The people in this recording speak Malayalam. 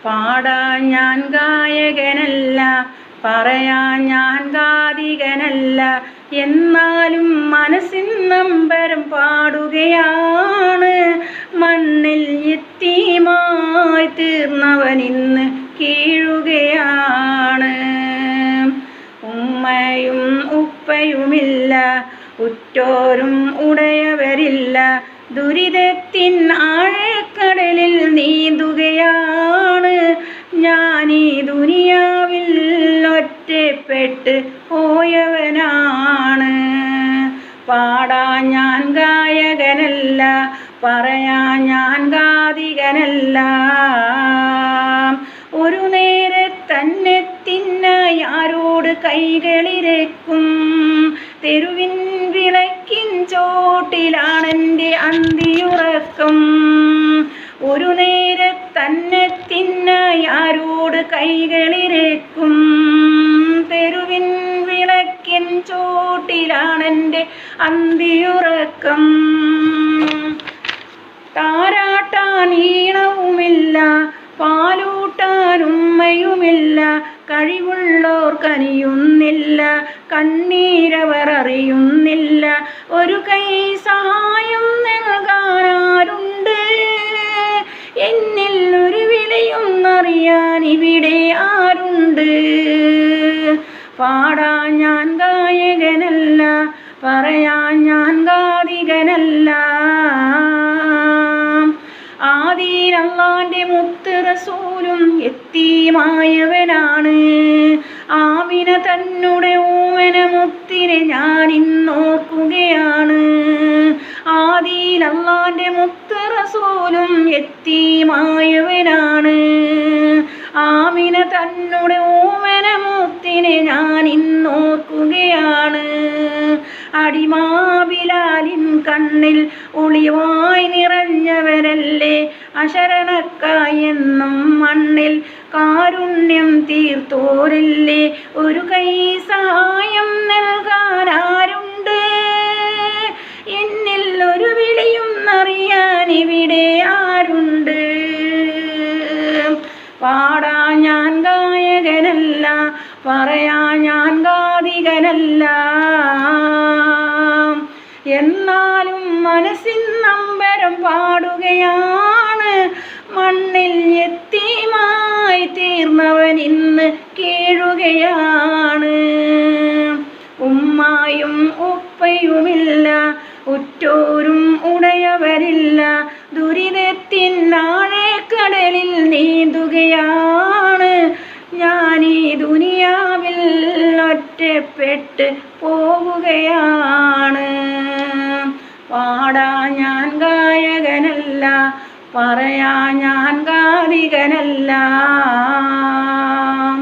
പാടാൻ ഞാൻ ഗായകനല്ല, പറയാൻ ഞാൻ ഗാതികനല്ല, എന്നാലും മനസ്സിൻ നൊമ്പരം പാടുകയാണ്. മണ്ണിൽ യതീമായി തീർന്നവനിന്ന് കീഴുകയാണ്. ഉമ്മയും ഉപ്പയുമില്ല, ഉറ്റോരും ഉടയവരില്ല, ദുരിതത്തിൻ ആഴക്കടലിൽ നീന്തുകയാണ്. ഞാനീ ദുനിയാവിൽ ഒറ്റപ്പെട്ട് പോയവനാണ്. പാടാൻ ഞാൻ ഗായകനല്ല, പറയാൻ ഞാൻ ഗാതികനല്ല. ഒരു നേരത്തന്നെ തിന്നായി ആരോട് കൈകളിരക്കും, തെരുവിൻ വിളക്കിൻ ചോട്ടിലാണെൻ്റെ അന്തിയുറക്കം. ഒരു നേരത്തന്നെ തിന്നായി ആരോട് കൈകളിരക്കും, തെരുവിൻ വിളക്കിൻ ചോട്ടിലാണെൻ്റെ അന്തിയുറക്കം. താരാട്ടാൻ ഈണവുമില്ല, പാലൂട്ടാൻ ഉമ്മയുമില്ല, കഴിവുള്ളോർ കനിയുന്നില്ല, കണ്ണീരവർ അറിയുന്നില്ല. ഒരു കൈ സഹായം നൽകാനാരുണ്ട്, എന്നിൽ ഒരു വിളിയൊന്നറിയാൻ ഇവിടെ ആരുണ്ട്. പാടാൻ ഞാൻ ഗായകനല്ല, പറയാൻ ഞാൻ ഗാതികനല്ല. ആദിയിൽ അല്ലാഹുവിൻ്റെ മുത്ത് റസൂലും യതീമായവനാണ്. ആമിന തന്നുടെ ഓമന മുത്തിനെ ഞാൻ ഇന്നോർക്കുകയാണ്. ആദിയിൽ അല്ലാഹുവിൻ്റെ മുത്ത് റസൂലും യതീമായവനാണ്. ആമിന തന്നുടെ ഓമന മുത്തിനെ ഞാൻ ഇന്നോർക്കുകയാണ്. അടിമാ ബിലാലിൻ കണ്ണിൽ ഒളിവായി നിറഞ്ഞവരല്ലേ, അശരണക്കായി എന്നും മണ്ണിൽ കാരുണ്യം തീർത്തോരല്ലേ. ഒരു കൈ സഹായം നൽകാനാരുണ്ട്, എന്നിൽ ഒരു വിളിയും അറിയാൻ ഇവിടെ ആരുണ്ട്. പാടാൻ ഞാൻ ഗായകനല്ല, പറയാൻ ഞാൻ ഗാതികനല്ല, എന്നാലും മനസ്സിൻ നൊമ്പരം പാടുകയാണ്. മണ്ണിൽ യതീമായി തീർന്നവനിന്ന് കീഴുകയാണ്. ഉമ്മയും ഉപ്പയുമില്ല, ഉറ്റോരും ഉടയവരില്ല, ദുരിതത്തിൻ ആഴക്കടലിൽ നീന്തുകയാണ്. ഞാനീ ദുനിയാവിൽ ഒറ്റപ്പെട്ട് പോവുകയാണ്. പാടാൻ ഞാൻ ഗായകനല്ല, പറയാൻ ഞാൻ ഗാതികനല്ല.